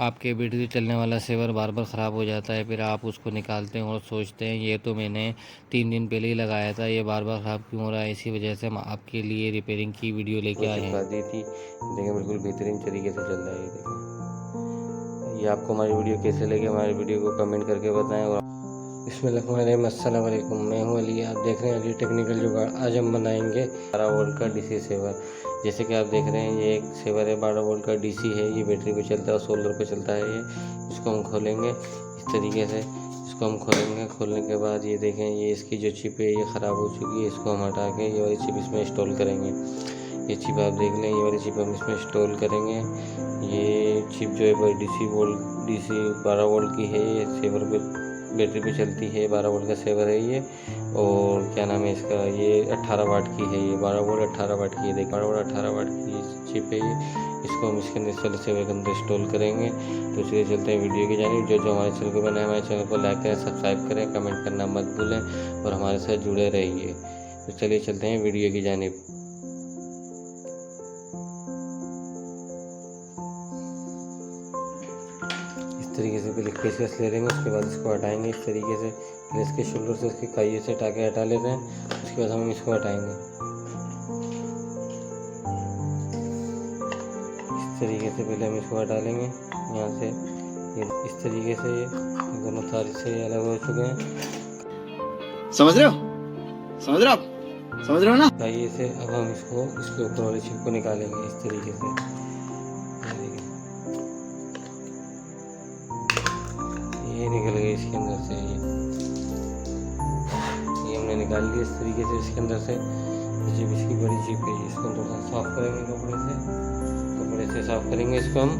आपके बैटरी चलने वाला सेवर बार बार ख़राब हो जाता है, फिर आप उसको निकालते हैं और सोचते हैं ये तो मैंने 3 दिन पहले ही लगाया था, ये बार बार ख़राब क्यों हो रहा है। इसी वजह से हम आपके लिए रिपेयरिंग की वीडियो लेके आए हैं। दी थी, देखें बिल्कुल बेहतरीन तरीके से चल रहा है। ये देखें, ये आपको हमारी वीडियो कैसे लगी, हमारी वीडियो को कमेंट करके बताएं। और बिस्मिल्लाहिर्रहमानिर्रहीम, अस्सलाम वालेकुम, मैं हूँ अली। आप देख रहे हैं अली टेक्निकल जुगाड़। आज हम बनाएंगे 12 वोल्ट का डीसी सेवर। जैसे कि आप देख रहे हैं, ये एक सेवर है, 12 वोल्ट का डीसी है। ये बैटरी पे चलता है और सोलर पे चलता है। ये इसको हम खोलेंगे इस तरीके से। इसको हम खोलेंगे, खोलने के बाद ये देखें, ये इसकी जो चिप है ये ख़राब हो चुकी है। इसको हम हटा के ये वाली चिप इसमें इंस्टॉल करेंगे। ये चिप आप देख लें, ये वाली चिप हम इसमें इंस्टॉल करेंगे। ये चिप जो है डीसी 12 वोल्ट की है। ये सेवर पे बैटरी पे चलती है, 12 वोल्ट का सेवर है ये। और क्या नाम है इसका, ये 18 वाट की है। ये 12 वोल्ट 18 वाट की है। देखिए 12 वोल्ट 18 वाट की चिप है ये। इसको हम इसके अंदर सेवर के अंदर इंस्टॉल करेंगे। तो चलिए चलते हैं वीडियो की जानिब। जो हमारे चैनल को बनाए, हमारे चैनल को लाइक करें, सब्सक्राइब करें, कमेंट करना मत भूलें और हमारे साथ जुड़े रहिए। तो चलिए चलते हैं वीडियो की जानिब। इस तरीके से पहले पेचकस ले लेंगे, उसके बाद इसको हटाएंगे इस तरीके से। पहले इसके शोल्डर से इसके काइये से टाके हटा लेते हैं, उसके बाद हम इसको हटाएंगे इस तरीके से। पहले हम इसको हटा लेंगे यहाँ से। ये इस तरीके से ये दोनों तार से अलग हो चुके हैं। समझ रहे हो? समझ रहे हो आप? समझ रहे हो ना? काइये से अब हम इसको इसके ऊपर वाली चिप को निकालेंगे इस तरीके से। ये निकल गई इसके अंदर से। ये हमने निकाल लिया इस तरीके से इसके अंदर से। चिप इसकी बड़ी चिप है, इसको थोड़ा साफ करेंगे कपड़े से साफ करेंगे इसको हम।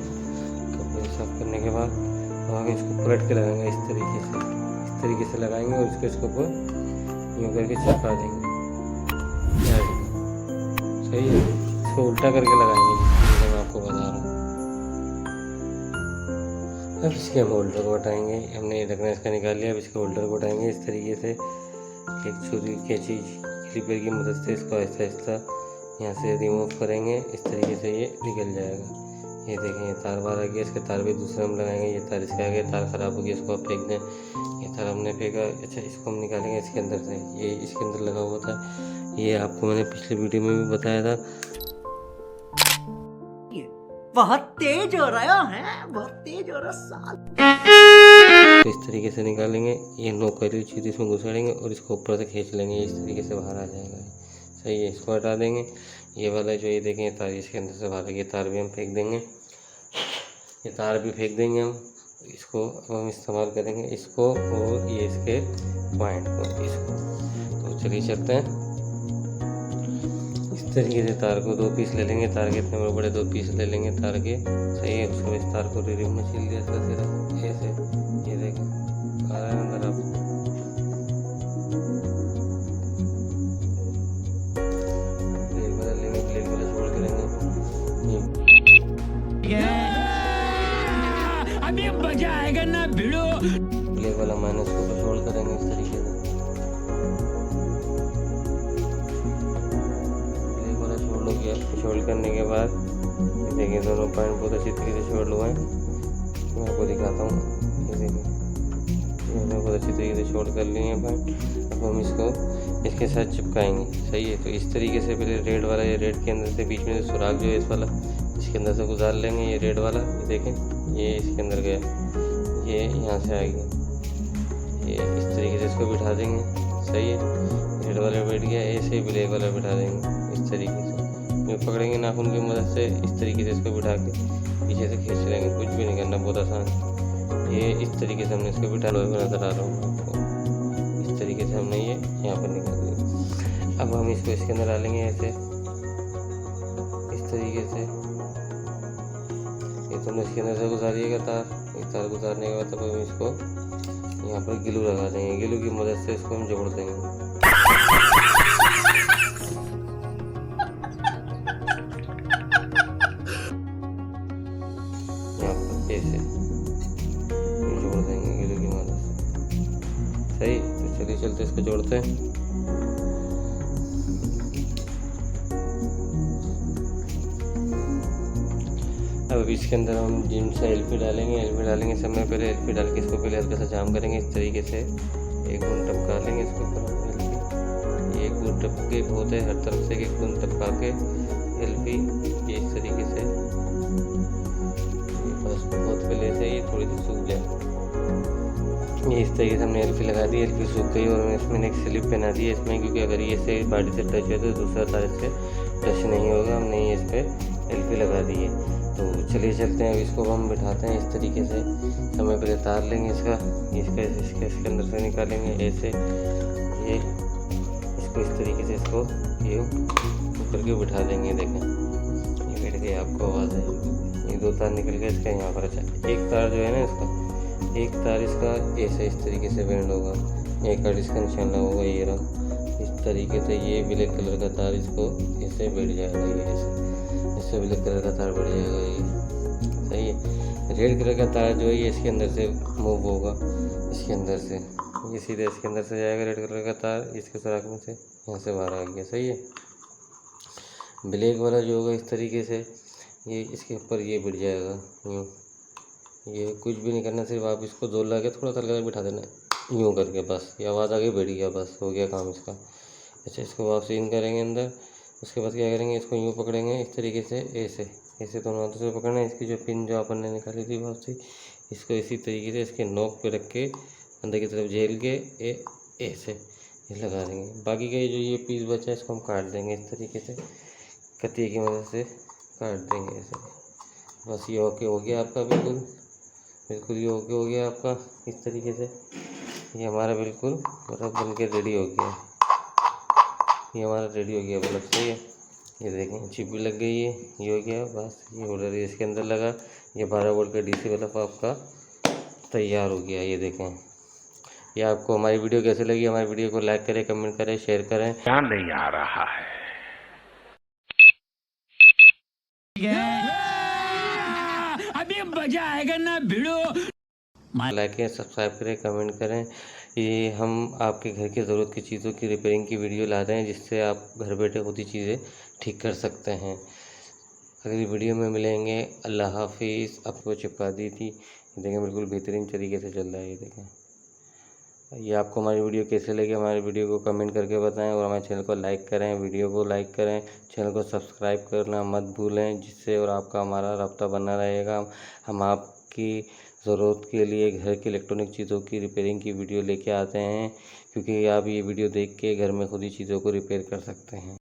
कपड़े साफ करने के बाद अब हम इसको पलट के लगाएंगे इस तरीके से लगाएंगे और इसको ऊपर यूँ करके चिपका देंगे। सही है, इसको उल्टा करके लगाएंगे जिस मैं आपको बता रहा हूँ। अब इसके हम होल्डर को हटाएंगे। हमने ये ढक्कन इसका निकाल लिया। अब इसके होल्डर को हटाएंगे इस तरीके से। एक छुरी कैंची क्लिपर की मदद से इसको आहिस्ता आहिस्ता यहाँ से रिमूव करेंगे। इस तरीके से ये निकल जाएगा। ये देखें, ये तार बाहर आ गया। इसके तार भी दूसरे हम लगाएंगे। ये तार इसके आगे, तार ख़राब हो गया, इसको आप फेंक दें। ये तार हमने फेंका। अच्छा, इसको हम निकालेंगे इसके अंदर से। ये इसके अंदर लगा हुआ था। ये आपको मैंने पिछले वीडियो में भी बताया था। बहुत तेज हो रहा है, बहुत तेज हो रहा साल। तो इस तरीके से निकालेंगे। ये नोक वाली चीज़ इसमें घुसाड़ेंगे और इसको ऊपर से खींच लेंगे। इस तरीके से बाहर आ जाएगा। सही है, इसको हटा देंगे। ये वाला जो ये देखें तार इसके अंदर से बाहर, ये तार भी हम फेंक देंगे। ये तार भी फेंक देंगे हम। इसको अब हम इस्तेमाल करेंगे इसको और ये इसके पॉइंट को इसको। तो चलिए चलते हैं। इस तरीके से तार को 2 पीस ले लेंगे। तार के इतने बड़े बड़े 2 पीस ले लेंगे तार के। सही है, उसको इस तार को रिम में छील दिया इसका सिरा ऐसे। ये देखें आ रहा है अंदर। आप ब्लेड वाला लेंगे, ब्लेड वाला छोड़ करेंगे। अभी मजा आएगा ना भिड़ो। ब्लेड वाला माइनस को छोड़ करेंगे इस तरीके से। छोड़ करने के बाद ये देखिए दोनों पॉइंट बहुत अच्छी तरीके से छोड़ हुए हैं। मैं आपको दिखाता हूँ। ये देखिए मैंने बहुत अच्छी तरीके से छोड़ कर लिए हैं पॉइंट। अब हम इसको इसके साथ चिपकाएंगे। सही है, तो इस तरीके से पहले रेड वाला, ये रेड के अंदर से बीच में से सुराख जो है इस वाला, इसके अंदर से गुजार लेंगे। ये रेड वाला, ये देखें ये इसके अंदर गया, ये यहाँ से आ गया। ये इस तरीके से इसको बिठा देंगे। सही है, रेड वाला बैठ गया। ऐसे ही ब्लैक वाला बिठा देंगे इस तरीके से। पकड़ेंगे नाखून की मदद से इस तरीके से इसको बिठा के पीछे से खींच लेंगे। कुछ भी नहीं करना, बहुत आसान। ये इस तरीके से हमने इसको बिठा लो, नजर आ रहा हूँ आपको। इस तरीके से हमने ये यहाँ पर निकाल लिया। अब हम इसको इसके अंदर डालेंगे ऐसे इस तरीके से। ये तुमने इसके अंदर से गुजारिएगा तार। ये तार गुजारने के बाद तब हम इसको यहाँ पर ग्लू लगा देंगे। ग्लू की मदद से इसको हम जोड़ देंगे। ऐसे जोड़ देंगे ग्लू की मदद से। सही, तो चलिए चलते इसको जोड़ते हैं। अब अब इसके अंदर हम जिम से एलपी डालेंगे समय पहले एलपी डाल के इसको पहले हल्का सा जाम करेंगे इस तरीके से। एक बूंद टपका लेंगे इसके ऊपर एलपी, एक बूंद टपके होते हैं हर तरफ से, एक बूंद टपका के एलपी ये इस तरीके से, बस बहुत पहले से ये थोड़ी सी सूख जाए। ये इस तरीके से हमने एलपी लगा दी, एलपी सूख गई और इसमें एक स्लिप पहना दी है इसमें, क्योंकि अगर ये से बॉडी से टच है तो दूसरा तार इससे टच नहीं होगा। हमने ये इस पर एलपी लगा दी है। तो चलिए चलते हैं, अब इसको हम बिठाते हैं इस तरीके से। समय पहले तार लेंगे इसका इसके अंदर से निकालेंगे ऐसे, ये इसको इस तरीके से इसको ये ऊपर के बिठा देंगे। देखें ये बैठ गया, आपको आवाज़ है। ये 2 तार निकल गए इसका यहाँ पर। अच्छा, एक तार जो है ना इसका, एक तार इसका ऐसे इस तरीके से बेंड होगा, एक कार्ड इसका निशान लगा होगा, ये रहा इस तरीके से। ये ब्लैक कलर का तार इसको ऐसे बैठ जाएगा, ये ऐसे ब्लैक कलर का तार बैठ जाएगा, ये सही है। रेड कलर का तार जो है ये इसके अंदर से मूव होगा, इसके अंदर से ये सीधे इसके अंदर से जाएगा। रेड कलर का तार इसके सुराख में से यहाँ से बाहर आ गया, सही है। ब्लैक वाला जो होगा इस तरीके से ये इसके ऊपर ये बैठ जाएगा यूँ। ये कुछ भी नहीं करना, सिर्फ आप इसको जोर लगा के थोड़ा सा लगा बिठा देना यूँ करके, बस ये आवाज़ आगे बैठ गया, बस हो गया काम इसका। अच्छा, इसको वापसी इन करेंगे अंदर। उसके बाद क्या करेंगे, इसको यूँ पकड़ेंगे इस तरीके से, ऐसे दोनों हाथों से पकड़ना है। इसकी जो पिन जो अपन ने निकाली थी वापसी, इसको इसी तरीके से इसके नोक पे रख के अंदर की तरफ झेल के ऐसे ये लगा देंगे। बाकी का जो ये पीस बचा है इसको हम काट देंगे इस तरीके से, कत्ती की मदद से काट देंगे ऐसे। बस ये ओके हो गया आपका, बिल्कुल ये ओके हो गया आपका इस तरीके से। ये हमारा बिल्कुल बल्ब बन के रेडी हो गया, ये हमारा रेडी हो गया बल्ब, सही है। ये देखें चिप भी लग गई है, ये हो गया बस। ये होल्डर इसके अंदर लगा, ये 12 वोल्ट का डीसी बल्ब आपका तैयार हो गया। ये देखें, ये आपको हमारी वीडियो कैसे लगी, हमारी वीडियो को लाइक करें, कमेंट करें, शेयर करें। क्या नहीं आ रहा है। अभी मजा आएगा ना भिड़ो। लाइक करें, सब्सक्राइब करें, कमेंट करें। ये हम आपके घर की ज़रूरत की चीज़ों की रिपेयरिंग की वीडियो ला रहे हैं, जिससे आप घर बैठे खुद ही चीज़ें ठीक कर सकते हैं। अगली वीडियो में मिलेंगे। अल्लाह हाफिज़। आपको चिपका दी थी, देखें बिल्कुल बेहतरीन तरीके से चल रहा है। ये देखें, ये आपको हमारी वीडियो कैसे लगी, हमारी वीडियो को कमेंट करके बताएं और हमारे चैनल को लाइक करें, वीडियो को लाइक करें, चैनल को सब्सक्राइब करना मत भूलें, जिससे और आपका हमारा राब्ता बना रहेगा। हम आपकी ज़रूरत के लिए घर की इलेक्ट्रॉनिक चीज़ों की रिपेयरिंग की वीडियो लेके आते हैं, क्योंकि आप ये वीडियो देख के घर में खुद ही चीज़ों को रिपेयर कर सकते हैं।